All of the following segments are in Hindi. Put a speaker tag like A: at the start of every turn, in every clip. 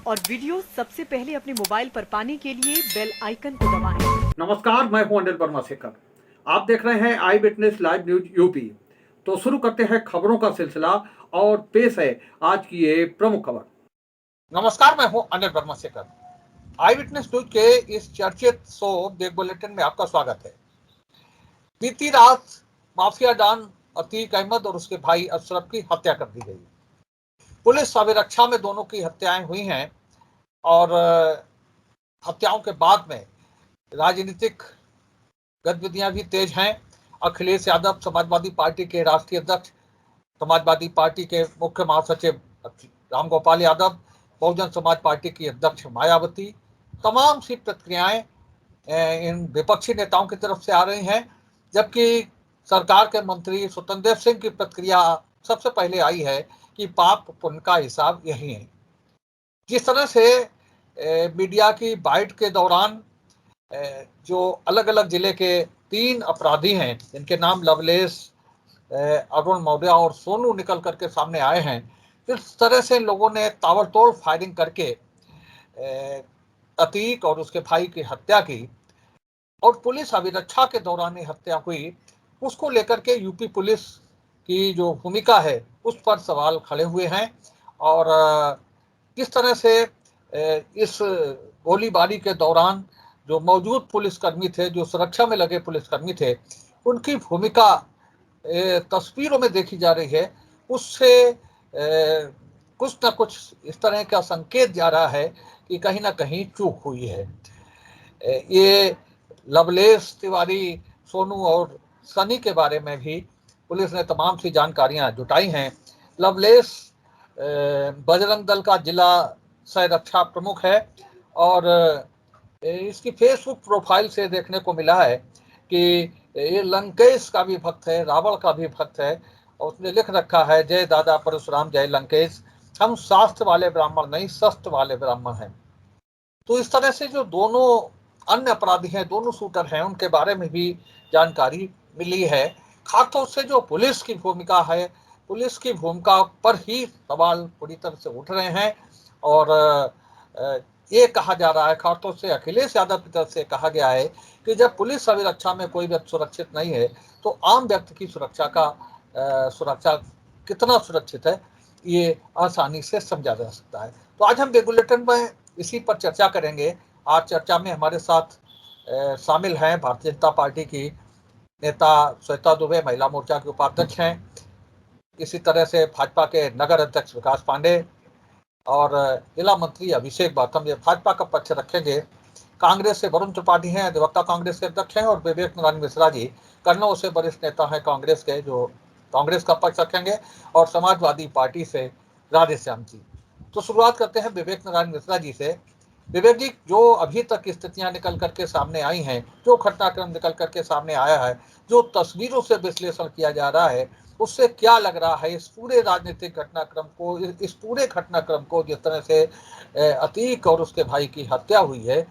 A: और वीडियो सबसे पहले अपने मोबाइल पर पाने के लिए बेल आइकन को दबाएं।
B: नमस्कार, मैं हूं अनिल वर्मा शेखर। आप देख रहे हैं आई विटनेस लाइव न्यूज यूपी। तो शुरू करते हैं खबरों का सिलसिला और पेश है आज की ये प्रमुख खबर।
C: नमस्कार, मैं हूं अनिल वर्मा शेखर। आई विटनेस न्यूज के इस चर्चित शो देख बुलेटिन में आपका स्वागत है। बीती रात माफिया डॉन अतीक अहमद और उसके भाई अशरफ की हत्या कर दी गई। पुलिस अभिरक्षा में दोनों की हत्याएं हुई हैं और हत्याओं के बाद में राजनीतिक गतिविधियां भी तेज हैं। अखिलेश यादव समाजवादी पार्टी के राष्ट्रीय अध्यक्ष, समाजवादी पार्टी के मुख्य महासचिव रामगोपाल यादव, बहुजन समाज पार्टी की अध्यक्ष मायावती, तमाम सी प्रतिक्रियाएं इन विपक्षी नेताओं की तरफ से आ रही हैं, जबकि सरकार के मंत्री स्वतंत्र देव सिंह की प्रतिक्रिया सबसे पहले आई है कि पाप पुण्य का हिसाब यही है। जिस तरह से मीडिया की बाइट के दौरान जो अलग अलग जिले के 3 अपराधी हैं जिनके नाम लवलेश, अरुण मौर्य और सोनू निकल करके सामने आए हैं, इस तरह से लोगों ने ताबड़तोड़ फायरिंग करके अतीक और उसके भाई की हत्या की और पुलिस अभिरक्षा के दौरान ये हत्या हुई, उसको लेकर के यूपी पुलिस की जो भूमिका है उस पर सवाल खड़े हुए हैं। और किस तरह से इस गोलीबारी के दौरान जो मौजूद पुलिसकर्मी थे, जो सुरक्षा में लगे पुलिसकर्मी थे, उनकी भूमिका तस्वीरों में देखी जा रही है, उससे कुछ न कुछ इस तरह का संकेत जा रहा है कि कहीं ना कहीं चूक हुई है। ये लवलेश तिवारी, सोनू और सनी के बारे में भी पुलिस ने तमाम सी जानकारियां जुटाई हैं। लवलेश बजरंग दल का जिला सह रक्षा प्रमुख है और इसकी फेसबुक प्रोफाइल से देखने को मिला है कि ये लंकेश का भी भक्त है, रावण का भी भक्त है और उसने लिख रखा है, जय दादा परशुराम जय लंकेश, हम शास्त्र वाले ब्राह्मण नहीं शस्त्र वाले ब्राह्मण हैं। तो इस तरह से जो दोनों अन्य अपराधी हैं, दोनों शूटर हैं, उनके बारे में भी जानकारी मिली है। खासतौर से जो पुलिस की भूमिका है, पुलिस की भूमिका पर ही सवाल पूरी तरह से उठ रहे हैं और ये कहा जा रहा है, खासतौर से अखिलेश यादव की तरफ से कहा गया है कि जब पुलिस अभिरक्षा में कोई व्यक्ति सुरक्षित नहीं है तो आम व्यक्ति की सुरक्षा कितना सुरक्षित है, ये आसानी से समझा जा सकता है। तो आज हम रेगुलेटर में इसी पर चर्चा करेंगे। आज चर्चा में हमारे साथ शामिल हैं भारतीय जनता पार्टी की नेता श्वेता दुबे, महिला मोर्चा के उपाध्यक्ष हैं, इसी तरह से भाजपा के नगर अध्यक्ष विकास पांडे और जिला मंत्री अभिषेक बाथम, ये भाजपा का पक्ष रखेंगे। कांग्रेस से वरुण त्रिपाठी हैं, अधिवक्ता कांग्रेस के अध्यक्ष हैं, और विवेक नारायण मिश्रा जी कन्नौज से वरिष्ठ नेता हैं कांग्रेस के, जो कांग्रेस का पक्ष रखेंगे, और समाजवादी पार्टी से राधेश्याम जी। तो शुरुआत करते हैं विवेक नारायण मिश्रा जी से। विवेक जी, जो अभी तक स्थितियां निकल करके सामने आई हैं, जो घटनाक्रम निकल करके सामने आया है, जो तस्वीरों से विश्लेषण किया जा रहा है, उससे क्या लग रहा है इस पूरे राजनीतिक घटनाक्रम को, इस पूरे घटनाक्रम को, जिस तरह से अतीक और उसके भाई की हत्या हुई है,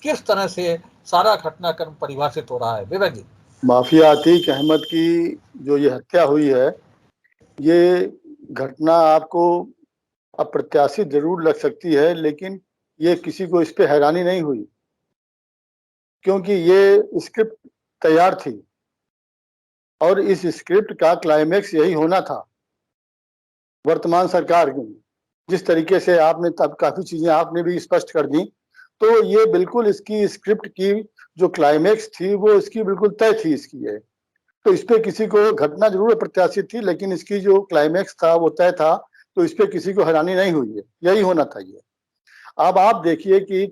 C: किस तरह से सारा घटनाक्रम परिभाषित हो रहा है? विवेक जी।
D: माफिया अतीक अहमद की जो ये हत्या हुई है, ये घटना आपको अप्रत्याशित जरूर लग सकती है, लेकिन ये किसी को इस पे हैरानी नहीं हुई, क्योंकि ये स्क्रिप्ट तैयार थी और इस स्क्रिप्ट का क्लाइमेक्स यही होना था। वर्तमान सरकार की जिस तरीके से आपने तब काफी चीजें आपने भी स्पष्ट कर दी, तो ये बिल्कुल इसकी स्क्रिप्ट की जो क्लाइमेक्स थी वो इसकी बिल्कुल तय थी इसकी है। तो इस पे किसी को घटना जरूर अप्रत्याशित थी, लेकिन इसकी जो क्लाइमेक्स था वो तय था, तो इस पे किसी को हैरानी नहीं हुई है, यही होना था ये। अब आप देखिए कि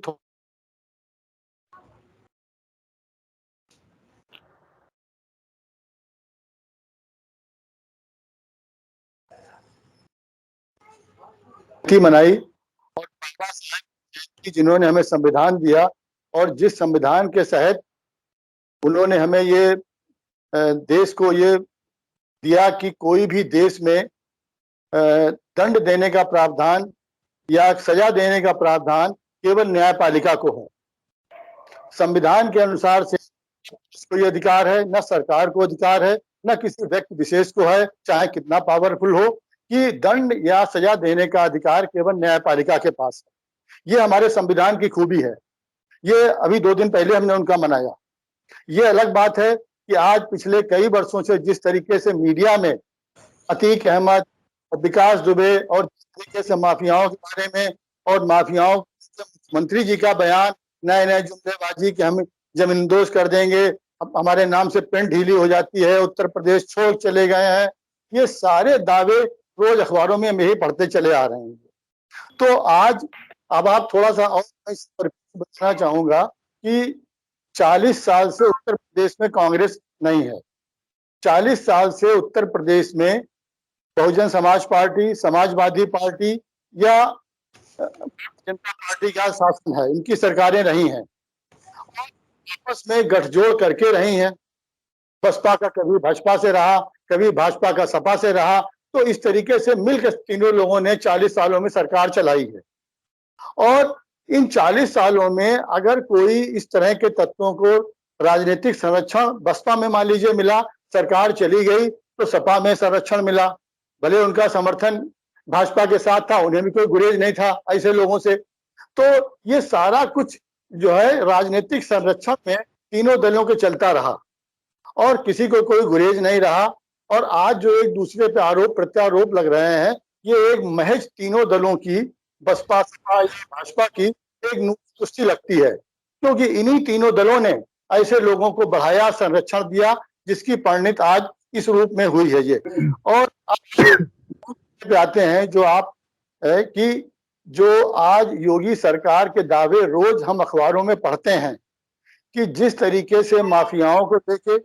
D: मनाई और बाबा साहब जिन्होंने हमें संविधान दिया और जिस संविधान के तहत उन्होंने हमें ये देश को ये दिया कि कोई भी देश में दंड देने का प्रावधान या सजा देने का प्रावधान केवल न्यायपालिका को है। संविधान के अनुसार से कोई अधिकार है, न सरकार को अधिकार है, न किसी व्यक्ति विशेष को है, चाहे कितना पावरफुल हो, कि दंड या सजा देने का अधिकार केवल न्यायपालिका के पास है। ये हमारे संविधान की खूबी है। ये अभी 2 दिन पहले हमने उनका मनाया। ये अलग बात है कि आज पिछले कई वर्षों से जिस तरीके से मीडिया में अतीक अहमद, विकास दुबे और जिस तरीके से माफियाओं के बारे में और माफियाओं मंत्री जी का बयान, नए नए जुमलेबाजी कि हम जमींदोज कर देंगे, हमारे नाम से पेन ढीली हो जाती है, उत्तर प्रदेश छोड़ चले गए हैं, ये सारे दावे रोज अखबारों में हम यही पढ़ते चले आ रहे हैं। तो आज अब आप थोड़ा सा और बताना चाहूंगा कि 40 साल से उत्तर प्रदेश में कांग्रेस नहीं है। 40 साल से उत्तर प्रदेश में बहुजन समाज पार्टी, समाजवादी पार्टी या जनता पार्टी का शासन है, इनकी सरकारें रही हैं, आपस में गठजोड़ करके रही हैं। बसपा का कभी भाजपा से रहा, कभी भाजपा का सपा से रहा, तो इस तरीके से मिलकर तीनों लोगों ने 40 सालों में सरकार चलाई है। और इन 40 सालों में अगर कोई इस तरह के तत्वों को राजनीतिक संरक्षण बसपा में मान लीजिए मिला, सरकार चली गई, तो सपा में संरक्षण मिला, भले उनका समर्थन भाजपा के साथ था, उन्हें भी कोई गुरेज नहीं था ऐसे लोगों से। तो ये सारा कुछ जो है राजनीतिक संरक्षण में तीनों दलों के चलता रहा और किसी को कोई गुरेज नहीं रहा। और आज जो एक दूसरे पे आरोप प्रत्यारोप लग रहे हैं, ये एक महज तीनों दलों की, बसपा सपा भाजपा की एक नुक्ती लगती है, क्योंकि इन्हीं तीनों दलों ने ऐसे लोगों को बढ़ाया, संरक्षण दिया, जिसकी परिणति आज इस रूप में हुई है ये। और आप आते हैं जो आप है कि जो आज योगी सरकार के दावे रोज हम अखबारों में पढ़ते हैं कि जिस तरीके से माफियाओं को लेके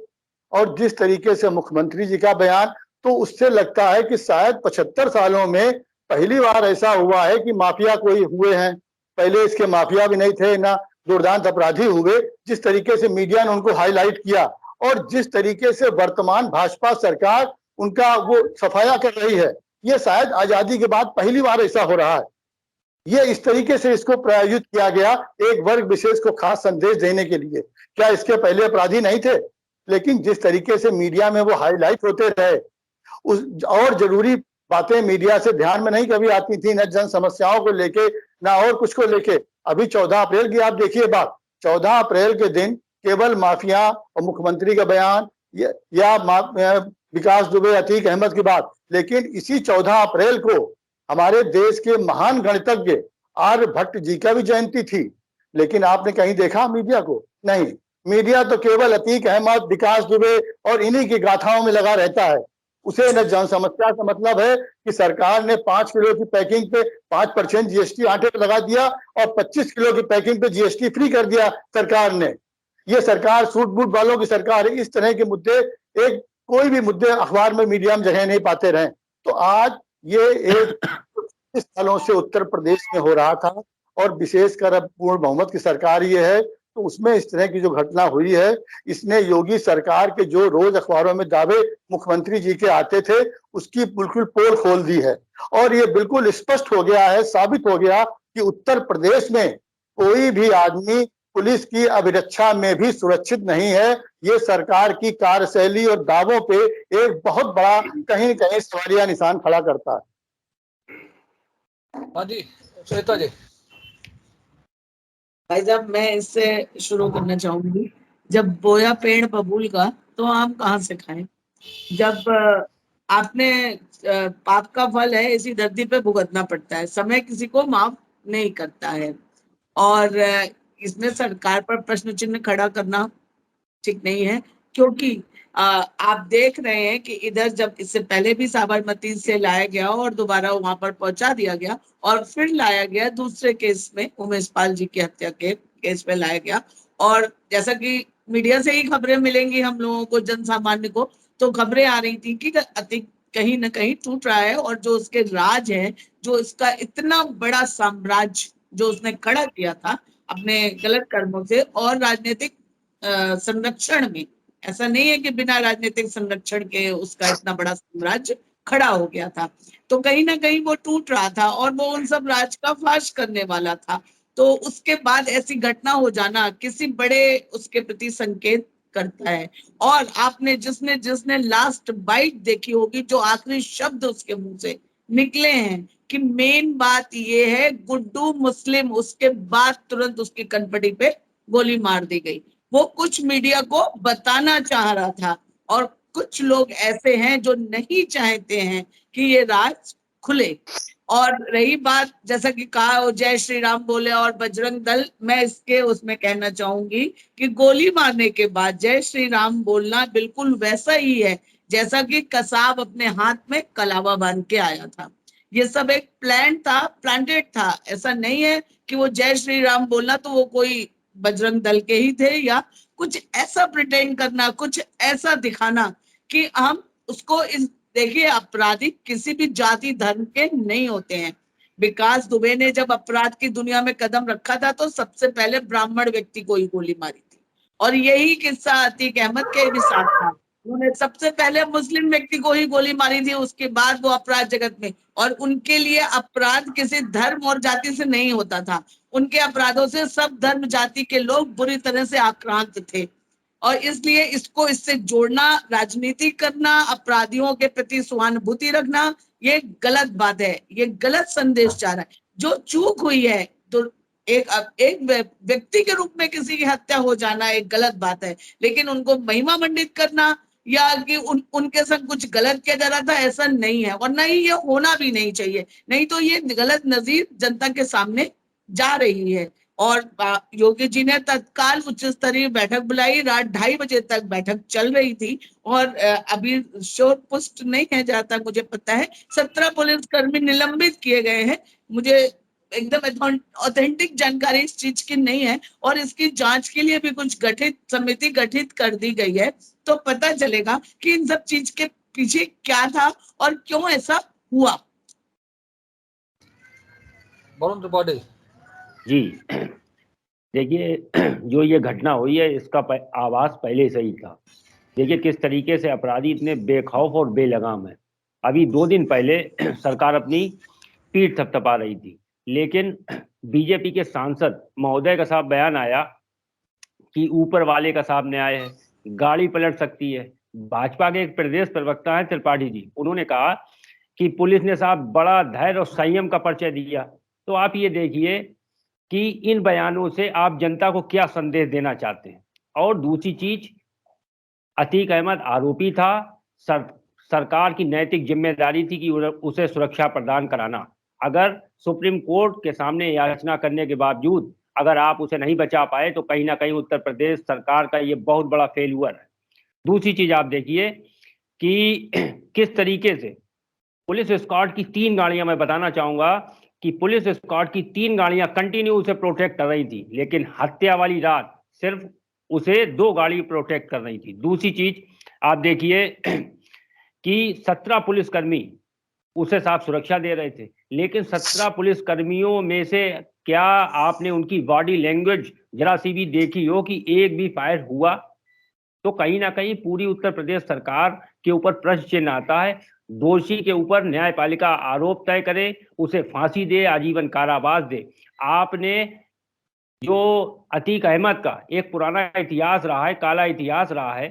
D: और जिस तरीके से मुख्यमंत्री जी का बयान, तो उससे लगता है कि शायद 75 सालों में पहली बार ऐसा हुआ है कि माफिया कोई हुए हैं। पहले इसके माफिया भी नहीं थे, ना दुर्दांत अपराधी हुए। जिस तरीके से मीडिया ने उनको हाईलाइट किया और जिस तरीके से वर्तमान भाजपा सरकार उनका वो सफाया कर रही है, ये शायद आजादी के बाद पहली बार ऐसा हो रहा है। ये इस तरीके से इसको प्रायोजित किया गया एक वर्ग विशेष को खास संदेश देने के लिए। क्या इसके पहले अपराधी नहीं थे? लेकिन जिस तरीके से मीडिया में वो हाईलाइट होते रहे, उस और जरूरी बातें मीडिया से ध्यान में नहीं कभी आती थी, न जन समस्याओं को लेके, ना और कुछ को लेके। अभी 14 अप्रैल की आप देखिए बात, 14 अप्रैल के दिन केवल माफिया और मुख्यमंत्री का बयान या विकास दुबे, अतीक अहमद की बात, लेकिन इसी 14 अप्रैल को हमारे देश के महान गणितज्ञ आर्यभट्ट जी का भी जयंती थी। लेकिन आपने कहीं देखा मीडिया को? नहीं। मीडिया तो केवल अतीक अहमद, विकास दुबे और इन्हीं की गाथाओं में लगा रहता है। उसे न जन समस्या का मतलब है कि सरकार ने 5 किलो की पैकिंग पे 5% जीएसटी आटे पे लगा दिया और 25 किलो की पैकिंग पे जीएसटी फ्री कर दिया सरकार ने। ये सरकार सूट बूट वालों की सरकार है। इस तरह के मुद्दे, एक कोई भी मुद्दे अखबार में मीडिया में जगह नहीं पाते रहे। तो आज ये एक इस सालों से उत्तर प्रदेश में हो रहा था और विशेषकर अब पूर्ण बहुमत की सरकार ये है, तो उसमें इस तरह की जो घटना हुई है, इसने योगी सरकार के जो रोज अखबारों में दावे मुख्यमंत्री जी के आते थे, उसकी बिल्कुल पोल खोल दी है। और ये बिल्कुल स्पष्ट हो गया है, साबित हो गया कि उत्तर प्रदेश में कोई भी आदमी पुलिस की अभिरक्षा में भी सुरक्षित नहीं है। ये सरकार की कार्यशैली और दावों पे एक बहुत बड़ा कहीं न कहीं सवालिया निशान खड़ा करता है।
C: हाँ जी, श्वेता जी।
E: भाई साहब, मैं इससे शुरू करना चाहूंगी। जब बोया पेड़ बबूल का, तो आम कहाँ से खाएं? जब आपने पाप का फल है इसी धरती पे भुगतना पड़ता है, समय किसी को माफ नहीं करता है। और इसमें सरकार पर प्रश्न चिन्ह खड़ा करना ठीक नहीं है, क्योंकि आप देख रहे हैं कि इधर जब इससे पहले भी साबरमती से लाया गया और दोबारा वहां पर पहुंचा दिया गया और फिर लाया गया दूसरे केस में, उमेश पाल जी की हत्या के केस में लाया गया। और जैसा कि मीडिया से ही खबरें मिलेंगी हम लोगों को, जन सामान्य को, तो खबरें आ रही थी कि अतीक कहीं ना कहीं टूट रहा है और जो उसके राज है, जो इसका इतना बड़ा साम्राज्य जो उसने खड़ा किया था अपने गलत कर्मों से और राजनीतिक संरक्षण में, ऐसा नहीं है कि बिना राजनीतिक संरक्षण के उसका इतना बड़ा साम्राज्य खड़ा हो गया था, तो कहीं ना कहीं वो टूट रहा था और वो उन सब राज का फाश करने वाला था। तो उसके बाद ऐसी घटना हो जाना किसी बड़े उसके प्रति संकेत करता है। और आपने जिसने लास्ट बाइट देखी होगी, जो आखिरी शब्द उसके मुंह से निकले हैं कि मेन बात ये है गुड्डू मुस्लिम, उसके बाद तुरंत उसकी कनपटी पे गोली मार दी गई। वो कुछ मीडिया को बताना चाह रहा था, और कुछ लोग ऐसे हैं जो नहीं चाहते हैं कि ये राज खुले। और रही बात, जैसा कि कहा वो जय श्री राम बोले और बजरंग दल, मैं इसके उसमें कहना चाहूंगी कि गोली मारने के बाद जय श्री राम बोलना बिल्कुल वैसा ही है जैसा कि कसाब अपने हाथ में कलावा बांध के आया था। ये सब एक प्लान था, प्लांटेड था। ऐसा नहीं है कि वो जय श्री राम बोलना तो वो कोई बजरंग दल के ही थे, या कुछ ऐसा प्रिटेंड करना, कुछ ऐसा दिखाना कि हम उसको इस, देखिए अपराधी किसी भी जाति धर्म के नहीं होते हैं। विकास दुबे ने जब अपराध की दुनिया में कदम रखा था तो सबसे पहले ब्राह्मण व्यक्ति को ही गोली मारी थी, और यही किस्सा अतीक अहमद के भी साथ था। उन्होंने सबसे पहले मुस्लिम व्यक्ति को ही गोली मारी थी, उसके बाद वो अपराध जगत में। और उनके लिए अपराध किसी धर्म और जाति से नहीं होता था, उनके अपराधों से सब धर्म जाति के लोग बुरी तरह से आक्रांत थे। और इसलिए इसको इससे जोड़ना, राजनीति करना, अपराधियों के प्रति सहानुभूति रखना, ये गलत बात है, ये गलत संदेश जा रहा है। जो चूक हुई है तो एक व्यक्ति के रूप में किसी की हत्या हो जाना एक गलत बात है, लेकिन उनको महिमा मंडित करना या कि उनके संग कुछ गलत किया जा रहा था, ऐसा नहीं है, और नहीं ये होना भी नहीं चाहिए। नहीं तो ये गलत नजीर जनता के सामने जा रही है। और योगी जी ने तत्काल उच्च स्तरीय बैठक बुलाई, रात 2:30 बजे तक बैठक चल रही थी, और अभी शोर पुष्ट नहीं है जहां तक मुझे पता है 17 पुलिसकर्मी निलंबित किए गए हैं। मुझे एकदम ऑथेंटिक जानकारी इस चीज की नहीं है, और इसकी जांच के लिए भी कुछ समिति गठित कर दी गई है। तो पता चलेगा कि इन सब चीज के पीछे क्या था और क्यों ऐसा हुआ।
C: वरुण त्रिपाठी
F: जी, देखिए जो ये घटना हुई है इसका आभास पहले से ही था। देखिए किस तरीके से अपराधी इतने बेखौफ और बेलगाम है। अभी 2 दिन पहले सरकार अपनी पीठ थपथपा रही थी, लेकिन बीजेपी के सांसद महोदय का साफ बयान आया कि ऊपर वाले का साफ न्याय है, गाड़ी पलट सकती है। भाजपा के एक प्रदेश प्रवक्ता है त्रिपाठी जी, उन्होंने कहा कि पुलिस ने साहब बड़ा धैर्य और संयम का परिचय दिया। तो आप ये देखिए कि इन बयानों से आप जनता को क्या संदेश देना चाहते हैं। और दूसरी चीज, अतीक अहमद आरोपी था, सरकार की नैतिक जिम्मेदारी थी कि उसे सुरक्षा प्रदान कराना। अगर सुप्रीम कोर्ट के सामने याचना करने के बावजूद अगर आप उसे नहीं बचा पाए तो कहीं ना कहीं उत्तर प्रदेश सरकार का ये बहुत बड़ा फेल्यूर है। दूसरी चीज आप देखिए कि किस तरीके से पुलिस स्क्वाड की 3 गाड़ियां, मैं बताना चाहूंगा कि पुलिस स्क्वाड की 3 गाड़ियां कंटिन्यू उसे प्रोटेक्ट कर रही थी, लेकिन हत्या वाली रात सिर्फ उसे 2 गाड़ी प्रोटेक्ट कर रही थी। दूसरी चीज आप देखिए कि 17 पुलिसकर्मी उसे साफ सुरक्षा दे रहे थे, लेकिन 17 पुलिसकर्मियों में से क्या आपने उनकी बॉडी लैंग्वेज जरा सी भी देखी हो कि एक भी फायर हुआ? तो कहीं ना कहीं पूरी उत्तर प्रदेश सरकार के ऊपर प्रश्न चिन्ह आता है। दोषी के ऊपर न्यायपालिका आरोप तय करे, उसे फांसी दे, आजीवन कारावास दे। आपने जो अतीक अहमद का एक पुराना इतिहास रहा है, काला इतिहास रहा है,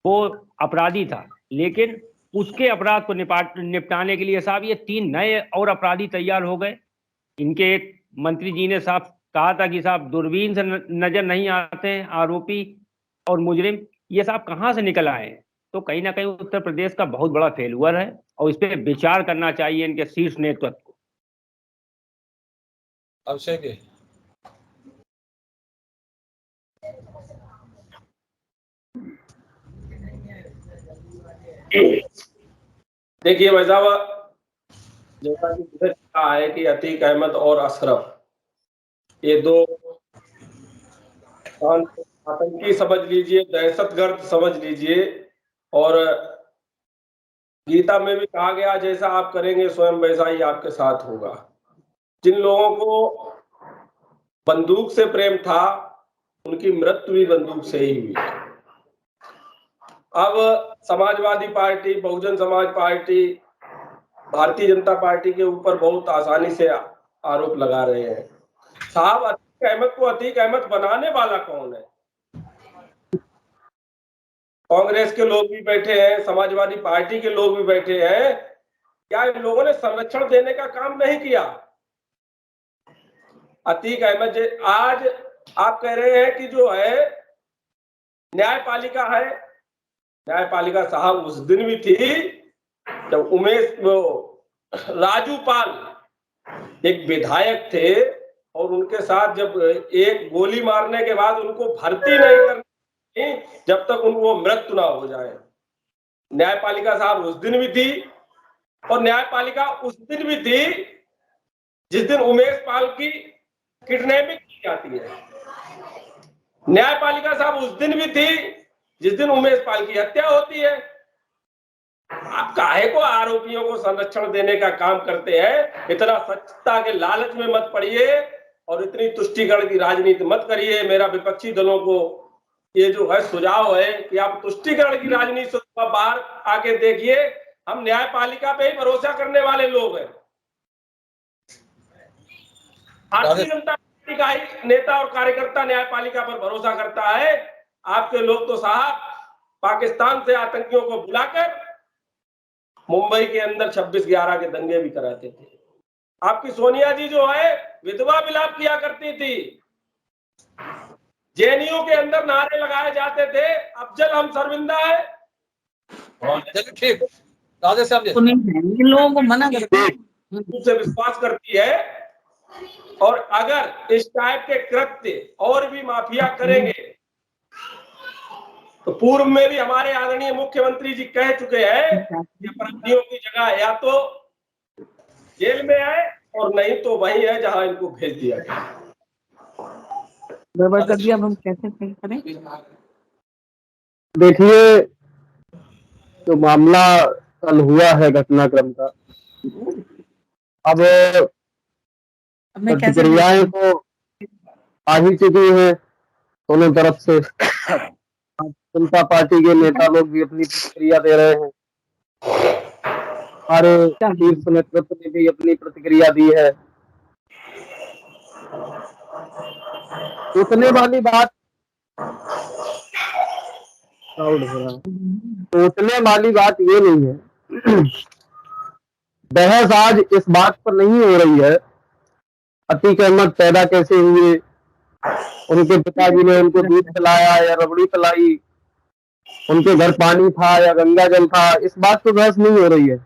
F: वो अपराधी था, लेकिन उसके अपराध को निपटाने के लिए साहब ये 3 नए और अपराधी तैयार हो गए। इनके एक मंत्री जी ने साहब कहा था कि साहब दूरबीन से नजर नहीं आते हैं आरोपी और मुजरिम, ये साहब कहाँ से निकल आए हैं? तो कहीं ना कहीं उत्तर प्रदेश का बहुत बड़ा फेल्यूर है और इस पर विचार करना चाहिए इनके शीर्ष नेतृत्व को।
C: अभिषेक
G: देखिए भाई साहब, जैसा कि कहा है कि अतीक अहमद और अशरफ, ये 2 आतंकी समझ लीजिए, दहशतगर्द समझ लीजिए, और गीता में भी कहा गया जैसा आप करेंगे स्वयं वैसा ही आपके साथ होगा। जिन लोगों को बंदूक से प्रेम था उनकी मृत्यु भी बंदूक से ही हुई। अब Samajwadi party, Bahujan Samaj party, Bharatiya Janata party के ऊपर बहुत आसानी से आरोप लगा रहे हैं। साहब, अतीक अहमद को अतीक अहमद बनाने वाला कौन है? कांग्रेस के लोग भी बैठे हैं, समाजवादी पार्टी के लोग भी बैठे हैं, क्या इन लोगों ने संरक्षण देने का काम नहीं किया? अतीक अहमद जी, आज आप कह रहे हैं कि जो है न्यायपालिका है, न्यायपालिका साहब उस दिन भी थी जब उमेश वो राजू पाल एक विधायक थे और उनके साथ जब एक गोली मारने के बाद उनको भर्ती नहीं करनी जब तक उनको मृत्यु ना हो जाए। न्यायपालिका साहब उस दिन भी थी और न्यायपालिका उस दिन भी थी जिस दिन उमेश पाल की किडनैपिंग की जाती है। न्यायपालिका साहब उस दिन भी थी जिस दिन उमेश पाल की हत्या होती है। आप काहे को आरोपियों को संरक्षण देने का काम करते हैं? इतना सच्चा के लालच में मत पड़िए और इतनी तुष्टीकरण की राजनीति मत करिए। मेरा विपक्षी दलों को ये जो है सुझाव है कि आप तुष्टीकरण की राजनीति से बाहर आके देखिए। हम न्यायपालिका पे ही भरोसा करने वाले लोग हैं। भारतीय जनता पार्टी का ही नेता और कार्यकर्ता न्यायपालिका पर भरोसा करता है। आपके लोग तो साहब पाकिस्तान से आतंकियों को बुलाकर मुंबई के अंदर 26/11 के दंगे भी कराते थे। आपकी सोनिया जी जो है विधवा विलाप किया करती थी। जेएनयू के अंदर नारे लगाए जाते थे, अफजल हम शर्मिंदा है।
C: चलिए ठीक, राधे श्याम जी।
E: इन लोगों को मना करते हैं।
G: उनसे विश्वास करती है और अगर इस टाइप के कृत्य और भी माफिया करेंगे तो पूर्व में भी हमारे आदरणीय मुख्यमंत्री जी कह चुके हैं कि अपराधियों की जगह या तो जेल में आए और नहीं तो वही है जहां इनको भेज दिया गया।
E: गड़बड़ कर दिया, अब हम कैसे सही करें?
H: देखिए, जो मामला कल हुआ है घटनाक्रम का, अब
E: मैं कैसे
H: प्रतिक्रियाएं तो आ ही चुकी है दोनों तरफ से। जनता पार्टी के नेता लोग भी अपनी प्रतिक्रिया दे रहे हैं, हमारे शीर्ष नेतृत्व ने भी अपनी प्रतिक्रिया दी है। सोचने वाली बात सोचने वाली बात ये नहीं है। बहस आज इस बात पर नहीं हो रही है अतीक अहमद पैदा कैसे हुए, उनके पिताजी ने उनको दूध पिलाया या रबड़ी पिलाई, उनके घर पानी था या गंगा जल था, इस बात पर बहस नहीं हो रही है।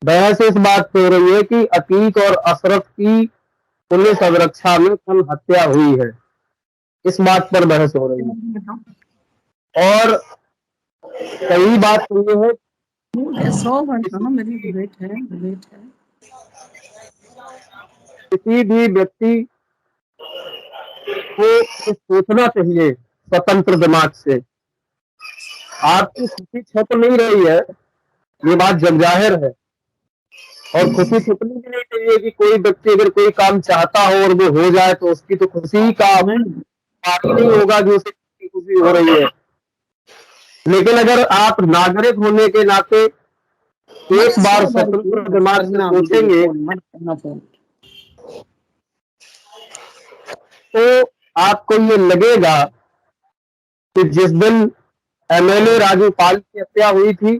H: बहस इस बात पे हो रही है कि अतीक और अशरफ की पुलिस अभिरक्षा में कल हत्या हुई है, इस बात पर बहस हो रही है। और सही बात तो ये है
E: 100 मेरी डिबेट है।
H: किसी भी व्यक्ति को सोचना चाहिए स्वतंत्र दिमाग से। आपकी खुशी छुप नहीं रही है, ये बात जग जाहिर है, और खुशी छुपनी भी नहीं चाहिए कि कोई व्यक्ति अगर कोई काम चाहता हो और वो हो जाए तो उसकी तो खुशी का पानी नहीं होगा कि उसे खुशी हो रही है। लेकिन अगर आप नागरिक होने के नाते एक बार स्वतंत्र दिमाग से सोचेंगे तो आपको ये लगेगा कि जिस दिन एमएलए राजू पाल की हत्या हुई थी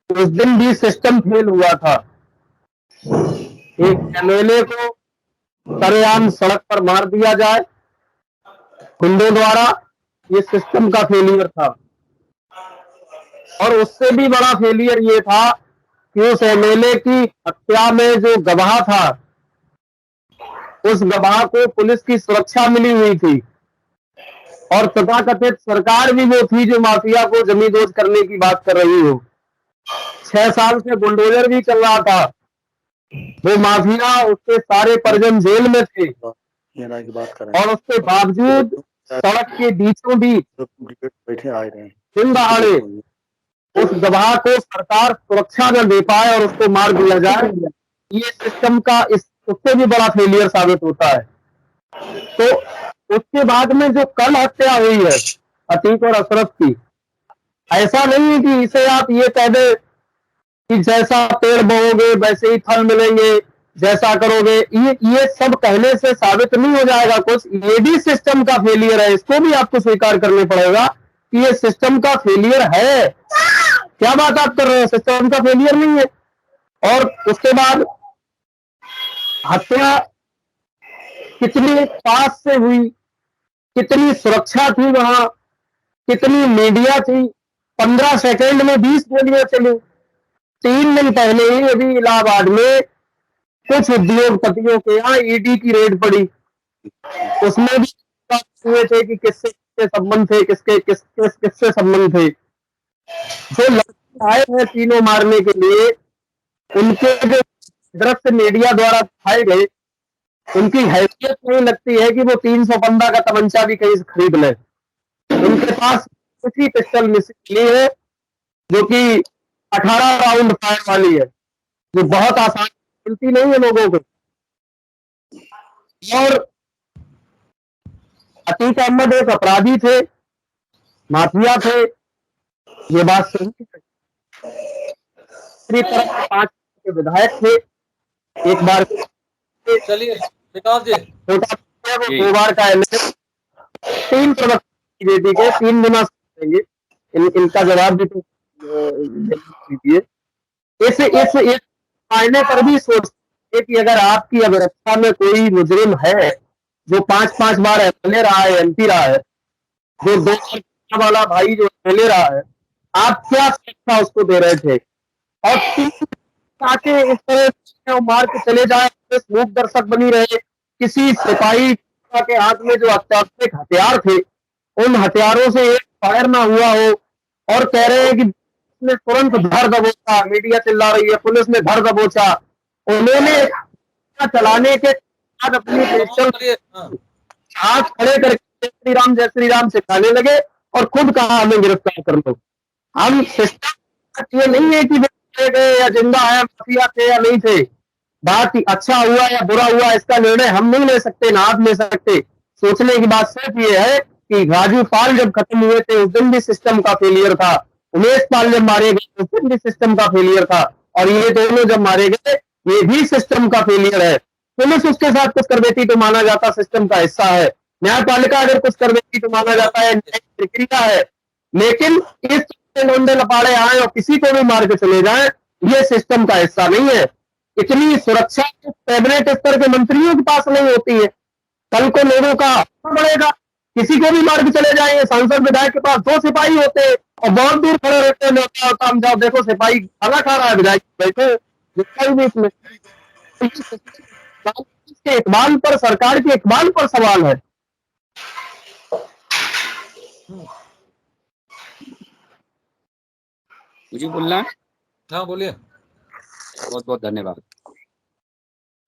H: उस दिन भी सिस्टम फेल हुआ था। एक एमएलए को सरेआम सड़क पर मार दिया जाए गुंडों द्वारा, ये सिस्टम का फेलियर था। और उससे भी बड़ा फेलियर ये था कि उस एमएलए की हत्या में जो गवाह था उस गवाह को पुलिस की सुरक्षा मिली हुई थी और तथाकथित सरकार भी वो थी जो माफिया को जमींदोज करने की बात कर रही हो। 6 साल से बुलडोजर भी चल रहा था, वो माफिया उसके सारे परिजन जेल में थे और उसके बावजूद सड़क के बीचों बीच
D: बैठे आ रहे हैं
H: दिन दहाड़े उस गवाह को सरकार सुरक्षा न दे पाए और उसको मार दिया जाए, ये सिस्टम का उससे भी बड़ा फेलियर साबित होता है। तो उसके बाद में जो कल हत्या हुई है अतीक और अशरफ की, ऐसा नहीं है कि इसे आप ये कह दे कि जैसा पेड़ बोओगे वैसे ही फल मिलेंगे, जैसा करोगे, ये सब कहने से साबित नहीं हो जाएगा कुछ। ये भी सिस्टम का फेलियर है, इसको भी आपको स्वीकार करने पड़ेगा कि ये सिस्टम का फेलियर है। क्या बात आप कर रहे हैं, सिस्टम का फेलियर नहीं है। और उसके बाद हत्या कितनी पास से हुई, कितनी सुरक्षा थी वहां, कितनी मीडिया थी, 15 सेकंड में 20 गोलियां चली। 3 दिन पहले ही अभी इलाहाबाद में कुछ उद्योगपतियों के यहाँ ईडी की रेड पड़ी, उसमें भी हुए थे कि किससे किससे संबंध थे, किससे संबंध थे। जो लड़के आए हैं तीनों मारने के लिए, उनके जो दृश्य मीडिया द्वारा दिखाए गए, उनकी हैसियत नहीं लगती है कि वो 315 का तमंचा भी कहीं से खरीद ले। उनके पास उसी पिस्टल मिली है जो कि 18 राउंड फायर वाली है, जो बहुत आसान मिलती नहीं है लोगों को। और अतीक अहमद एक अपराधी थे, माफिया थे, ये बात सही है। दूसरी तरफ 5 के विधायक थे, एक बार
C: चलिए विकास जी,
H: छोटा वो 2 बार का एमएलए, 3 प्रवक्ता बीजेपी के 3 गुना देंगे। इनका जवाब भी तो दीजिए। इस मायने पर भी सोचते कि अगर आपकी अवस्था में कोई मुजरिम है जो 5-5 बार एमएलए रहा है, एमपी रहा है, जो 2 साल वाला भाई जो एमएलए रहा है, आप क्या शिक्षा उसको दे रहे थे? और आके इस तरह मार के चले जाए, मूक दर्शक बनी रहे। किसी सिपाही के हाथ में जो अत्याधुनिक हथियार थे, उन हथियारों से एक फायर ना हुआ हो, और कह रहे हैं कि पुलिस ने तुरंत धर दबोचा, मीडिया चिल्ला रही है पुलिस ने धर दबोचा। उन्होंने चलाने के बाद अपनी पिस्टल हाथ खड़े करके जय श्री राम सिखाने लगे और खुद कहा हमें गिरफ्तार कर लो। हम सिस्टम ये नहीं है कि वे गए या जिंदा है, माफिया थे या नहीं थे। बात अच्छा हुआ या बुरा हुआ इसका निर्णय हम नहीं ले सकते, ना आप ले सकते। सोचने की बात सिर्फ ये है कि राजू पाल जब खत्म हुए थे उस दिन भी सिस्टम का फेलियर था, उमेश पाल जब मारे गए उस दिन भी सिस्टम का फेलियर था, और ये दोनों जब मारे गए ये भी सिस्टम का फेलियर है। पुलिस उसके साथ कुछ कर देती तो माना जाता सिस्टम का हिस्सा है, न्यायपालिका अगर कुछ कर देती तो माना जाता है प्रक्रिया है। लेकिन इस लौंडे लपाड़े आए और किसी को भी मार के चले जाए, ये सिस्टम का हिस्सा नहीं है। इतनी सुरक्षा कैबिनेट स्तर के मंत्रियों के पास नहीं होती है। कल को लोगों का बढ़ेगा, किसी को भी मार के चले जाएंगे। सांसद विधायक के पास 2 सिपाही होते हैं और बहुत दूर खड़े रहते हैं, काम जाओ देखो सिपाही खाना खा रहा है, विधायक बैठे बीच में। इसके इकबाल पर, सरकार के इकबाल पर सवाल है।
I: मुझे बोलना है?
C: हाँ बोलिए।
I: बहुत बहुत धन्यवाद।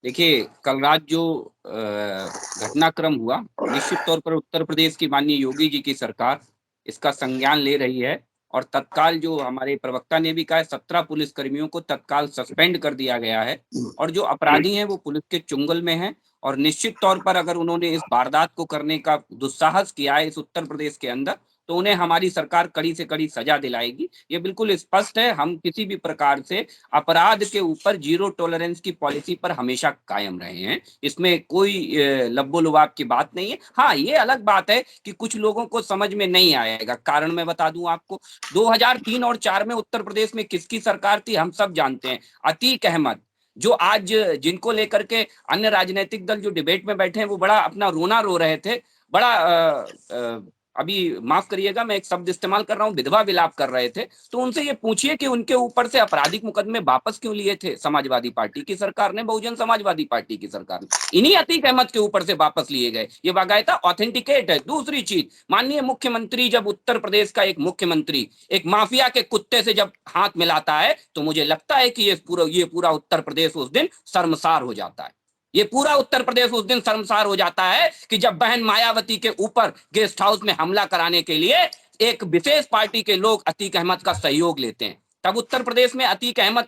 I: देखिए, कल रात जो घटनाक्रम हुआ, निश्चित तौर पर उत्तर प्रदेश की माननीय योगी जी की सरकार इसका संज्ञान ले रही है, और तत्काल जो हमारे प्रवक्ता ने भी कहा है 17 पुलिसकर्मियों को तत्काल सस्पेंड कर दिया गया है, और जो अपराधी हैं वो पुलिस के चुंगल में हैं। और निश्चित तौर पर अगर उन्होंने इस वारदात को करने का दुस्साहस किया है इस उत्तर प्रदेश के अंदर, तो उन्हें हमारी सरकार कड़ी से कड़ी सजा दिलाएगी। ये बिल्कुल स्पष्ट है। हम किसी भी प्रकार से अपराध के ऊपर 0 टॉलरेंस की पॉलिसी पर हमेशा कायम रहे हैं, इसमें कोई लब्बो लुबाब की बात नहीं है। हाँ, ये अलग बात है कि कुछ लोगों को समझ में नहीं आएगा। कारण मैं बता दूं आपको, 2003 और 4 में उत्तर प्रदेश में किसकी सरकार थी हम सब जानते हैं, अतीक अहमद, जो आज जिनको लेकर के अन्य राजनीतिक दल जो डिबेट में बैठे हैं वो बड़ा अपना रोना रो रहे थे, बड़ा अभी माफ करिएगा मैं एक शब्द इस्तेमाल कर रहा हूं, विधवा विलाप कर रहे थे। तो उनसे ये पूछिए कि उनके ऊपर से आपराधिक मुकदमे वापस क्यों लिए थे समाजवादी पार्टी की सरकार ने, बहुजन समाजवादी पार्टी की सरकार ने। इन्हीं अतीक अहमद के ऊपर से वापस लिए गए, ये बाकायदा ऑथेंटिकेट है। दूसरी चीज, माननीय मुख्यमंत्री, जब उत्तर प्रदेश का एक मुख्यमंत्री एक माफिया के कुत्ते से जब हाथ मिलाता है, तो मुझे लगता है कि ये पूरा उत्तर प्रदेश उस दिन शर्मसार हो जाता है। ये पूरा उत्तर प्रदेश उस दिन शर्मसार हो जाता है कि जब बहन मायावती के ऊपर गेस्ट हाउस में हमला कराने के लिए एक विशेष पार्टी के लोग अतीक अहमद का सहयोग लेते हैं। तब उत्तर प्रदेश में अतीक अहमद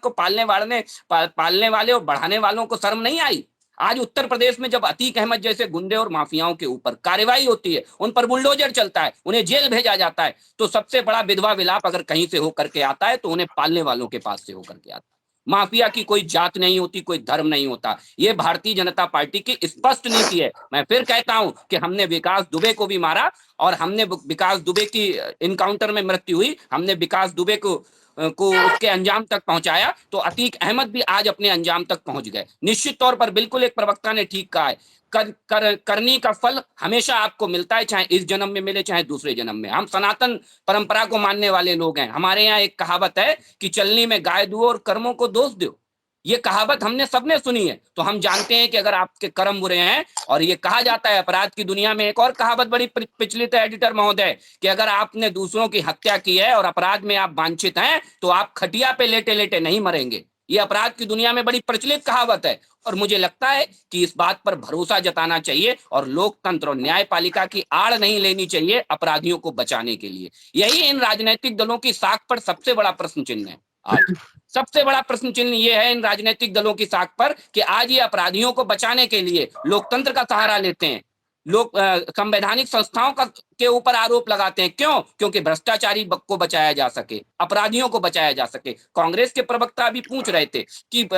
I: को पालने वाले और बढ़ाने वालों को शर्म नहीं आई। आज उत्तर प्रदेश में जब अतीक अहमद जैसे गुंडे और माफियाओं के ऊपर कार्रवाई होती है, उन पर बुलडोजर चलता है, उन्हें जेल भेजा जाता है, तो सबसे बड़ा विधवा विलाप अगर कहीं से होकर के आता है तो उन्हें पालने वालों के पास से होकर के आता है। माफिया की कोई जात नहीं होती, कोई धर्म नहीं होता। ये भारतीय जनता पार्टी की स्पष्ट नीति है। मैं फिर कहता हूं कि हमने विकास दुबे को भी मारा, और हमने विकास दुबे की इनकाउंटर में मृत्यु हुई, हमने विकास दुबे को को उसके अंजाम तक पहुंचाया, तो अतीक अहमद भी आज अपने अंजाम तक पहुंच गए। निश्चित तौर पर बिल्कुल एक प्रवक्ता ने ठीक कहा है, करनी का फल हमेशा आपको मिलता है, चाहे इस जन्म में मिले चाहे दूसरे जन्म में। हम सनातन परंपरा को मानने वाले लोग हैं। हमारे यहाँ एक कहावत है कि चलनी में गाय दुओ और कर्मों को दोष दो। ये कहावत हमने सबने सुनी है, तो हम जानते हैं कि अगर आपके कर्म बुरे हैं, और ये कहा जाता है अपराध की दुनिया में एक और कहावत बड़ी प्रचलित है एडिटर महोदय, कि अगर आपने दूसरों की हत्या की है और अपराध में आप वांछित हैं, तो आप खटिया पे लेटे लेटे नहीं मरेंगे। ये अपराध की दुनिया में बड़ी प्रचलित कहावत है, और मुझे लगता है कि इस बात पर भरोसा जताना चाहिए और लोकतंत्र और न्यायपालिका की आड़ नहीं लेनी चाहिए अपराधियों को बचाने के लिए। यही इन राजनीतिक दलों की साख पर सबसे बड़ा प्रश्न चिन्ह है। आज सबसे बड़ा प्रश्न चिन्ह ये है इन राजनीतिक दलों की साख पर कि आज ये अपराधियों को बचाने के लिए लोकतंत्र का सहारा लेते हैं, लोग संवैधानिक संस्थाओं का के ऊपर आरोप लगाते हैं। क्यों? क्योंकि भ्रष्टाचारी को बचाया जा सके, अपराधियों को बचाया जा सके। कांग्रेस के प्रवक्ता अभी पूछ रहे थे कि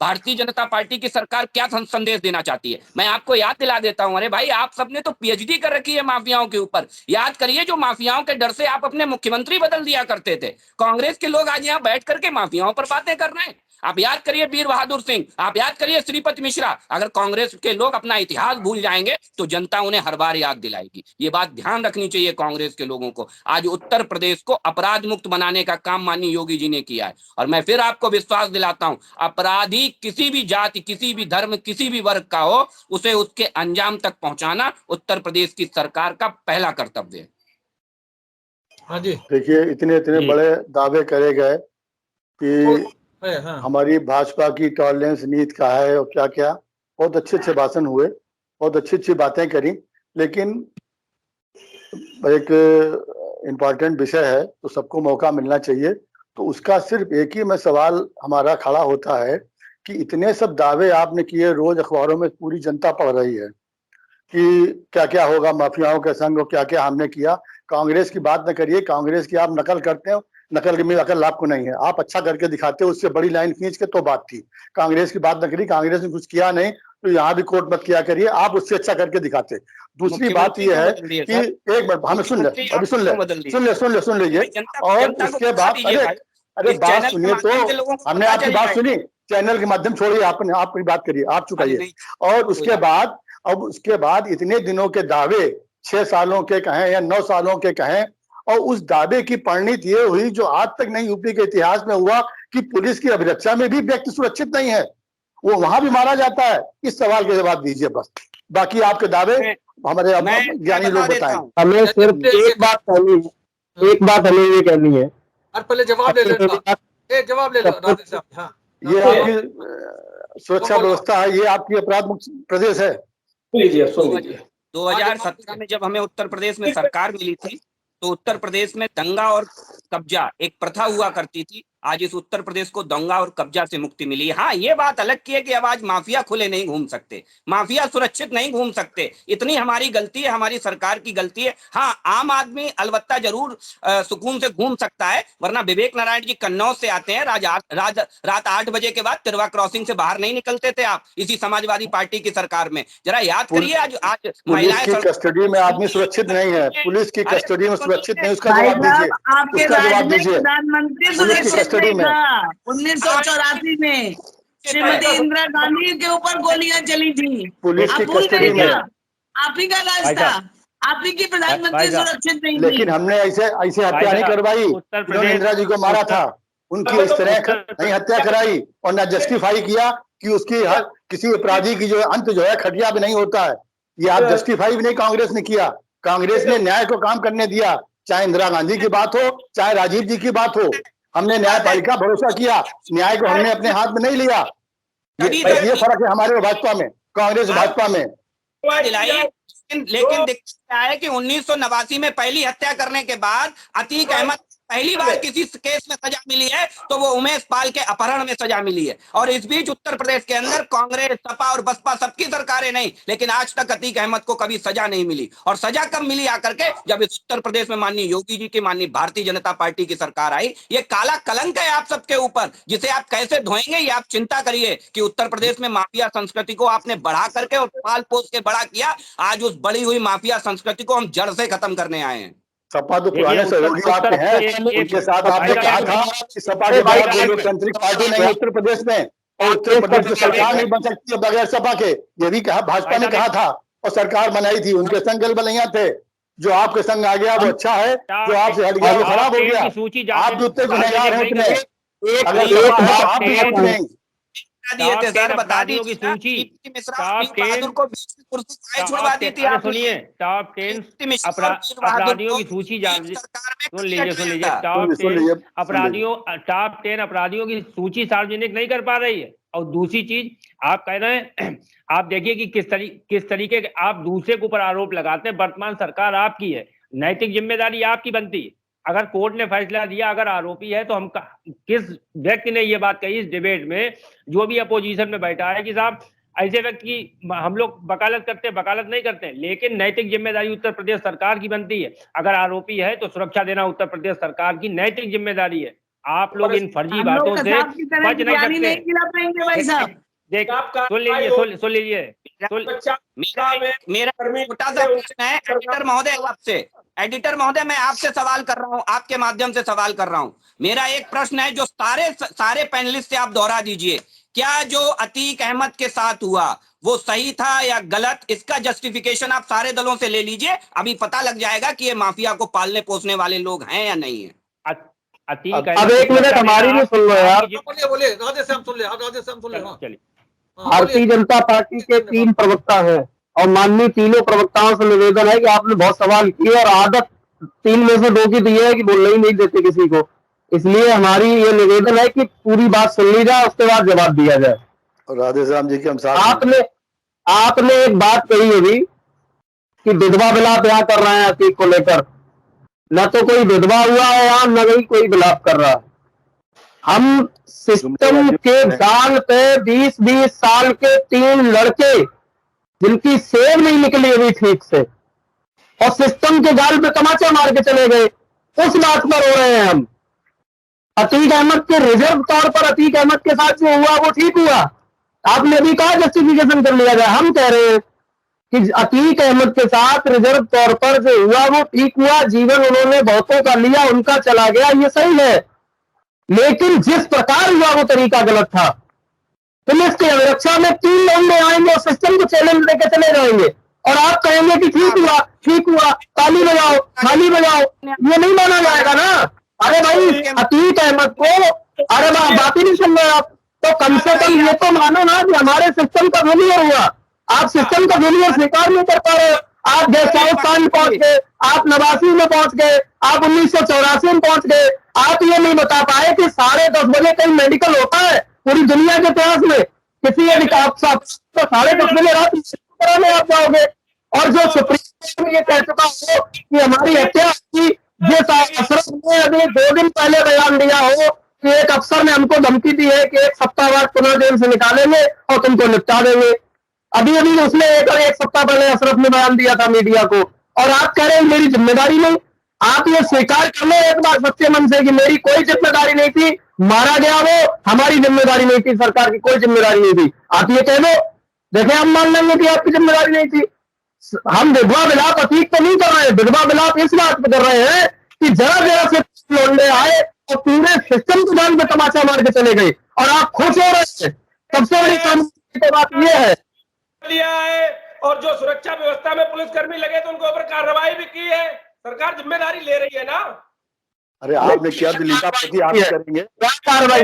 I: भारतीय जनता पार्टी की सरकार क्या संदेश देना चाहती है। मैं आपको याद दिला देता हूं, अरे भाई आप सबने तो पीएचडी कर रखी है माफियाओं के ऊपर। याद करिए, जो माफियाओं के डर से आप अपने मुख्यमंत्री बदल दिया करते थे, कांग्रेस के लोग आज यहाँ बैठ करके माफियाओं पर बातें कर रहे हैं। आप याद करिए वीर बहादुर सिंह, आप याद करिए श्रीपति मिश्रा। अगर कांग्रेस के लोग अपना इतिहास भूल जाएंगे तो जनता उन्हें हर बार याद दिलाएगी। ये बात ध्यान रखनी चाहिए कांग्रेस के लोगों को। आज उत्तर प्रदेश को अपराध मुक्त बनाने का काम माननीय योगी जी ने किया है, और मैं फिर आपको विश्वास दिलाता हूं, अपराधी किसी भी जाति, किसी भी धर्म, किसी भी वर्ग का हो, उसे उसके अंजाम तक पहुंचाना उत्तर प्रदेश की सरकार का पहला कर्तव्य है।
C: हाँ जी,
D: देखिए, इतने इतने बड़े दावे करे गए कि
C: हाँ।
D: हमारी भाजपा की टॉलरेंस नीति का है और क्या क्या, बहुत अच्छे अच्छे भाषण हुए, बहुत अच्छी अच्छी बातें करी, लेकिन एक इम्पॉर्टेंट विषय है तो सबको मौका मिलना चाहिए। तो उसका सिर्फ एक ही में सवाल हमारा खड़ा होता है कि इतने सब दावे आपने किए, रोज अखबारों में पूरी जनता पढ़ रही है कि क्या क्या होगा माफियाओं के संग और क्या क्या हमने किया। कांग्रेस की बात न करिए, कांग्रेस की आप नकल करते हो, नकल की अकल आपको नहीं है, आप अच्छा करके दिखाते हो, उससे बड़ी लाइन खींच के तो बात थी। कांग्रेस की बात न करिए, कांग्रेस ने कुछ किया नहीं तो यहाँ भी कोर्ट मत किया करिए, आप उससे अच्छा करके दिखाते। दूसरी बात यह है कि एक बार हमें सुन लीजिए, और उसके बाद अरे बात सुनिए, तो हमने आपकी बात सुनी, चैनल के माध्यम छोड़िए, आपने आपकी बात करिए, आप चुकाइए। और उसके बाद अब उसके बाद इतने दिनों के दावे, 6 सालों के कहें या 9 सालों के कहें, और उस दावे की परिणति ये हुई जो आज तक नहीं यूपी के इतिहास में हुआ कि पुलिस की अभिरक्षा में भी व्यक्ति सुरक्षित नहीं है, वो वहां भी मारा जाता है। इस सवाल के जवाब दीजिए बस, बाकी आपके दावे हमारे ज्ञानी लोग बताएं।
H: हमें सिर्फ एक बात कहनी है, एक बात हमें ये कहनी है।
C: और पहले जवाब ले लो, जवाब ले लो राधे साहब। हाँ,
D: ये आपकी सुरक्षा व्यवस्था है, ये आपकी अपराध मुक्त प्रदेश है।
G: लीजिए, सुन लीजिए।
I: 2017 में जब हमें उत्तर प्रदेश में सरकार मिली थी, तो उत्तर प्रदेश में दंगा और कब्जा एक प्रथा हुआ करती थी। आज इस उत्तर प्रदेश को दंगा और कब्जा से मुक्ति मिली है। हाँ, ये बात अलग की है कि अब आज माफिया खुले नहीं घूम सकते, माफिया सुरक्षित नहीं घूम सकते। इतनी हमारी गलती है, हमारी सरकार की गलती है। हाँ, आम आदमी अलबत्ता जरूर सुकून से घूम सकता है, वरना विवेक नारायण जी कन्नौज से आते हैं, रात 8 बजे के बाद तिरवा क्रॉसिंग से बाहर नहीं निकलते थे आप इसी समाजवादी पार्टी की सरकार में। जरा याद करिए, आज
D: पुलिस की कस्टडी में आदमी सुरक्षित नहीं है, पुलिस की कस्टडी में सुरक्षित नहीं, उसका जवाब दीजिए,
E: आपके
D: उसका जवाब दीजिए।
E: प्रधानमंत्री सुरक्षित नहीं था 1984 में, श्रीमती इंदिरा गांधी के ऊपर गोलियां चली थी,
D: पुलिस की कस्टडी में
E: आप ही का राज था, आप ही की प्रधानमंत्री सुरक्षित नहीं थी।
D: लेकिन हमने ऐसे ऐसे हत्या नहीं करवाई, उन्होंने इंदिरा जी को मारा था, उनकी इस तरह नहीं हत्या कराई और न जस्टिफाई किया कि उसकी किसी अपराधी की जो अंत जो है खटिया भी नहीं होता है। ये आप जस्टिफाई भी नहीं कांग्रेस ने किया। कांग्रेस ने न्याय को काम करने दिया, चाहे इंदिरा गांधी की बात हो चाहे राजीव जी की बात हो। हमने न्यायपालिका भरोसा किया, न्याय को हमने अपने हाथ में नहीं लिया। ये फर्क है हमारे भाजपा में, कांग्रेस भाजपा में।
I: लेकिन दिक्कत क्या है कि 1989 में पहली हत्या करने के बाद अतीक अहमद पहली बार किसी केस में सजा मिली है, तो वो उमेश पाल के अपहरण में सजा मिली है। और इस बीच उत्तर प्रदेश के अंदर कांग्रेस, सपा और बसपा सबकी सरकारें नहीं, लेकिन आज तक अतीक अहमद को कभी सजा नहीं मिली। और सजा कब मिली आकर के? जब इस उत्तर प्रदेश में माननीय योगी जी की, माननीय भारतीय जनता पार्टी की सरकार आई। ये काला कलंक है आप सबके ऊपर, जिसे आप कैसे धोएंगे ये आप चिंता करिए कि उत्तर प्रदेश में माफिया संस्कृति को आपने बढ़ा करके और पाल पोस के बड़ा किया। आज उस बढ़ी हुई माफिया संस्कृति को हम जड़ से खत्म करने आए हैं।
D: सपा तो
F: देखिए,
D: पुराने सहयोगी
F: उत्तर
D: आपके हैं,
F: एक-
D: उनके साथ
F: भाई
D: आपने
F: साहब,
D: कहा था कि सपा के
H: भाई
D: बाद कोई लोकतांत्रिक पार्टी नहीं है उत्तर प्रदेश में, और उत्तर प्रदेश की सरकार नहीं बन सकती है बगैर सपा के। ये भी कहा, भाजपा ने कहा था और सरकार बनाई थी। उनके संग गलबलैया थे। जो आपके संग आ गया वो अच्छा है, जो आपसे हट गया वो खराब हो
F: की
D: गया।
F: सूची
D: आप जो उतने गुनहगार हैं उतने, अगर
H: एक
D: सपा है तो
H: बात
D: आप भी हैं उतने ही।
I: दिए थे सर, बता
F: अपराधियों की
I: दीजिए ना,
F: सूची,
I: कीर्ति मिश्रा और
F: टॉप
I: वीर बहादुर
F: 10
I: को बीच में कुर्सी काहे छुड़वा दी थी
F: अरे
I: आपने?
F: सुनिए, टॉप 10
I: कीर्ति मिश्रा और वीर बहादुर
F: अपराधियों
I: को
F: की सूची
I: एक
F: जान
I: सरकार में
F: सुन
I: कैसे
F: लीजिए
I: हटाया था?
F: टॉप
D: सुन
F: 10
D: लीजिए
F: टॉप 10 अपराधियों की सूची सार्वजनिक नहीं कर पा रही है। और दूसरी चीज, आप कह रहे हैं आप देखिए कि किस तरीके के आप दूसरे के ऊपर आरोप लगाते हैं। वर्तमान सरकार आपकी है, नैतिक जिम्मेदारी आपकी बनती है। अगर कोर्ट ने फैसला दिया, अगर आरोपी है तो हम किस व्यक्ति ने ये बात कही इस डिबेट में, जो भी अपोजिशन में बैठा है, कि साहब ऐसे व्यक्ति की हम लोग वकालत नहीं करते, लेकिन नैतिक जिम्मेदारी उत्तर प्रदेश सरकार की बनती है। अगर आरोपी है तो सुरक्षा देना उत्तर प्रदेश सरकार की नैतिक जिम्मेदारी है। आप लोग इन फर्जी
E: हम लोग
F: बातों से
E: कसाब की तरह
F: बच नहीं
E: बिरयानी नहीं
F: सकते।
E: खिला पाएंगे भाई साहब।
F: देख,
G: आपका
F: सुन लीजिए
I: मेरा छोटा सा प्रश्न है एडिटर महोदय आपसे। एडिटर महोदय, मैं आपसे सवाल कर रहा हूं, आपके माध्यम से सवाल कर रहा हूं। मेरा एक प्रश्न है जो सारे पैनलिस्ट से आप दोहरा दीजिए। क्या जो अतीक अहमद के साथ हुआ वो सही था या गलत? इसका जस्टिफिकेशन आप सारे दलों से ले लीजिए, अभी पता लग जाएगा कि ये माफिया को पालने पोसने वाले लोग हैं या नहीं है।
H: अब एक मिनट हमारी भी सुन लो यार।
C: बोलिए राधेश्याम सुन ले, राधेश्याम सुन ले।
F: चलिए,
H: भारतीय जनता पार्टी के 3 प्रवक्ता हैं और माननीय तीनों प्रवक्ताओं से निवेदन है कि आपने बहुत सवाल किए और आदत 3 में से 2 की दी है कि बोलने ही नहीं देते किसी को। इसलिए हमारी ये निवेदन है कि पूरी बात सुन ली जाए, उसके बाद जवाब दिया जाए।
D: और राधेश्याम जी के हम साथ
H: आपने एक बात कही अभी कि विधवा विलाप यहाँ कर रहे हैं अतीक को लेकर। न तो कोई विधवा हुआ है यहाँ, न कहीं कोई विलाप कर रहा है। हम सिस्टम के जाल पे 20-20 साल के 3 लड़के जिनकी सेव नहीं निकली अभी ठीक से, और सिस्टम के जाल पे तमाचा मार के चले गए, उस बात पर हो रहे हैं हम। अतीक अहमद के रिजर्व तौर पर अतीक अहमद के साथ जो हुआ वो ठीक हुआ, आपने अभी कहा जस्टिफिकेशन कर लिया जाए। हम कह रहे हैं कि अतीक अहमद के साथ रिजर्व तौर पर जो हुआ वो ठीक हुआ। जीवन उन्होंने बहुतों का लिया, उनका चला गया, ये सही है। लेकिन जिस प्रकार हुआ वो तरीका गलत था। पुलिस की अभिरक्षा में 3 लोग आएंगे और सिस्टम को चैलेंज लेकर चले जाएंगे, और आप कहेंगे कि ठीक हुआ, ताली बजाओ, थाली बजाओ, ये नहीं माना जाएगा ना। अरे भाई, अतीक अहमद को, अरे बात ही नहीं सुन रहे आप, तो कम से कम ये तो मानो ना कि हमारे सिस्टम का फेलियर हुआ। आप सिस्टम का फेलियर स्वीकार नहीं कर पा रहे। आप गेस्ट हाउस कांड पहुंच गए, आप 89 में पहुंच गए, आप 1984 में पहुंच गए। आप ये नहीं बता पाए कि 10:30 बजे कहीं मेडिकल होता है पूरी दुनिया के इतिहास में? किसी अधिकार साहब तो 10:30 बजे रात कराने आप जाओगे। और जो सुप्रीम कोर्ट में ये कह चुका हो कि हमारी हत्या की, ये अशरफ ने अभी 2 दिन पहले बयान दिया हो कि एक अफसर ने हमको धमकी दी है कि 1 सप्ताह बाद पुनः जेल से निकालेंगे और तुमको निपटा देंगे। अभी उसने एक सप्ताह पहले अशरफ ने बयान दिया था मीडिया को, और आप कह रहे हैं मेरी जिम्मेदारी नहीं। आप ये स्वीकार कर लो एक बार सच्चे मन से कि मेरी कोई जिम्मेदारी नहीं थी, मारा गया वो, हमारी जिम्मेदारी नहीं थी, सरकार की कोई जिम्मेदारी नहीं थी। आप ये कह दो, देखें हम मान लेंगे कि आपकी जिम्मेदारी नहीं थी। हम विधवा विलाप अतीक तो नहीं कर रहे हैं, विधवा विलाप इस बात पे कर रहे हैं कि जरा से लौंडे आए और पूरे सिस्टम को जान पे तमाचा मार के चले गए, और आप खुश हो रहे हैं। सबसे बड़ी बात यह है
G: लिया है, और जो सुरक्षा व्यवस्था में पुलिसकर्मी लगे तो उनके ऊपर कार्रवाई भी की है। सरकार जिम्मेदारी ले रही है ना। अरे
D: आपने क्या दिलीपा प्रति आप करेंगे
H: क्या कार्रवाई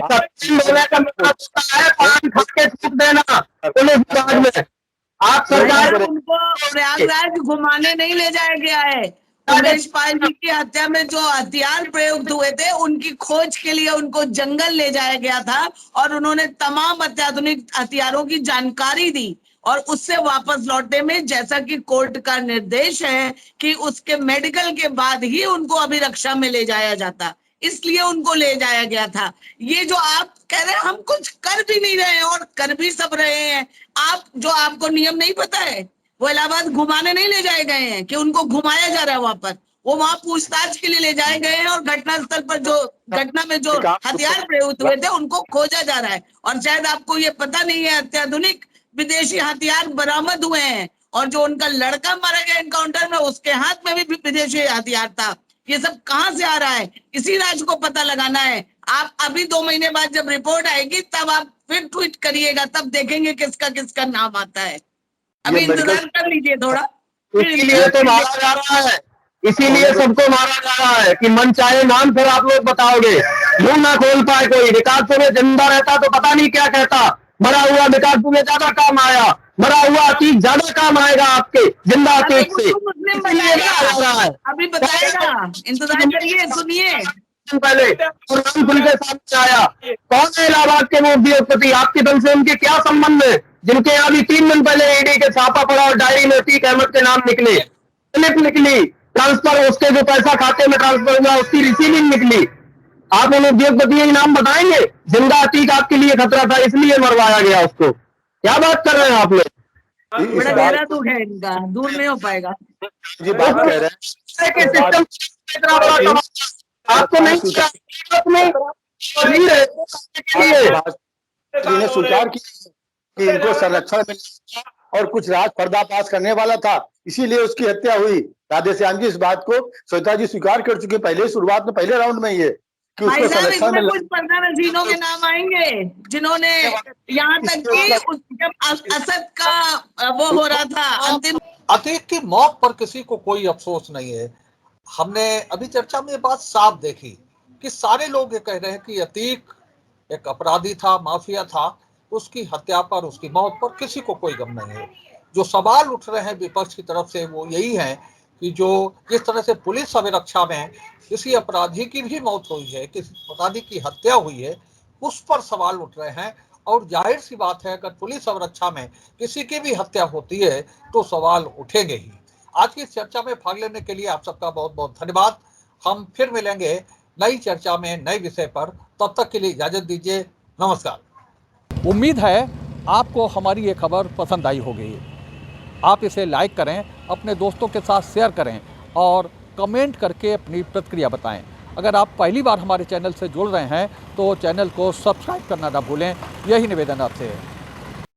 H: देना पुलिस विभाग में? आप सरकार
E: उनको प्रयागराज घुमाने नहीं ले जाया गया है। नरेश पाल जी की हत्या में जो हथियार प्रयुक्त हुए थे उनकी खोज के लिए उनको जंगल ले जाया गया था, और उन्होंने तमाम अत्याधुनिक हथियारों की जानकारी दी, और उससे वापस लौटने में जैसा कि कोर्ट का निर्देश है कि उसके मेडिकल के बाद ही उनको अभिरक्षा में ले जाया जाता, इसलिए उनको ले जाया गया था। ये जो आप कह रहे हैं हम कुछ कर भी नहीं रहे हैं और कर भी सब रहे हैं। आप जो आपको नियम नहीं पता है, वो इलाहाबाद घुमाने नहीं ले जाए गए हैं कि उनको घुमाया जा रहा है वहां पर, वो वहां पूछताछ के लिए ले जाए गए हैं, और घटनास्थल पर जो घटना में जो हथियार प्रयुक्त हुए थे उनको खोजा जा रहा है। और शायद आपको ये पता नहीं है, अत्याधुनिक विदेशी हथियार बरामद हुए हैं, और जो उनका लड़का मारा गया एनकाउंटर में उसके हाथ में भी विदेशी हथियार था। ये सब कहाँ से आ रहा है, इसी राज को पता लगाना है। आप अभी 2 महीने बाद जब रिपोर्ट आएगी तब आप फिर ट्वीट करिएगा, तब देखेंगे किसका किसका नाम आता है। अभी इंतजार कर लीजिए थोड़ा।
H: इसीलिए तो मारा जा रहा है, इसीलिए सबको मारा जा रहा है कि मन चाहे नाम फिर आप लोग बताओगे, मुंह ना खोल पाए कोई। विकास दुबे जिंदा रहता तो पता नहीं क्या कहता। मरा हुआ विकास दुबे ज्यादा काम आया, मरा हुआ अतीक ज्यादा काम आएगा आपके जिंदा अतीक से।
E: मुस्लिम बताएगा, अभी बताएगा, इंतजार करिए, सुनिए।
H: पहले कुरान खुल के सामने आया, कौन है इलाहाबाद के वो उद्योगपति, आपके दल से उनके क्या संबंध है, जिनके यहाँ भी 3 दिन पहले ईडी के छापा पड़ा और डायरी में अतीक अहमद के नाम निकले, स्लिप निकली, ट्रांसफर उसके जो पैसा खाते में ट्रांसफर हुआ उसकी रिसीविंग निकली। आप उन उद्योगपतियों के नाम बताएंगे? जिंदा अतीक आपके लिए खतरा था इसलिए मरवाया गया उसको। क्या बात कर रहे हैं आप लोग?
E: बड़ा गहरा दुख है इनका, दूर नहीं हो पाएगा।
D: ये बात कह रहे हैं
H: कि सिस्टम इतना बड़ा तबाह आपको नहीं
D: ने स्वीकार किया कि इनको संरक्षण मिला और कुछ राज पर्दाफाश करने वाला था, इसीलिए उसकी हत्या हुई। राधेश्याम जी इस बात को श्वेता जी स्वीकार कर चुके पहले शुरुआत में, पहले राउंड में ही है कि उसको संरक्षण मिला।
E: कुछ पर्दानशीनों के नाम आएंगे जिन्होंने यहाँ तक कि जब असद का वो हो रहा था अंतिम।
C: अतीक की मौत पर किसी को कोई अफसोस नहीं है। हमने अभी चर्चा में ये बात साफ देखी कि सारे लोग ये कह रहे हैं कि अतीक एक अपराधी था, माफिया था, उसकी हत्या पर, उसकी मौत पर किसी को कोई गम नहीं है। जो सवाल उठ रहे हैं विपक्ष की तरफ से वो यही है कि जो जिस तरह से पुलिस अभिरक्षा में किसी अपराधी की भी मौत हुई है, किसी अपराधी की हत्या हुई है, उस पर सवाल उठ रहे हैं। और जाहिर सी बात है अगर पुलिस अभिरक्षा में किसी की भी हत्या होती है तो सवाल उठेंगे ही। आज की चर्चा में भाग लेने के लिए आप सबका बहुत बहुत धन्यवाद। हम फिर मिलेंगे नई चर्चा में नए विषय पर, तब तक के लिए इजाजत दीजिए। नमस्कार।
B: उम्मीद है आपको हमारी ये खबर पसंद आई होगी। आप इसे लाइक करें, अपने दोस्तों के साथ शेयर करें और कमेंट करके अपनी प्रतिक्रिया बताएं। अगर आप पहली बार हमारे चैनल से जुड़ रहे हैं तो चैनल को सब्सक्राइब करना ना भूलें। यही निवेदन आपसे है।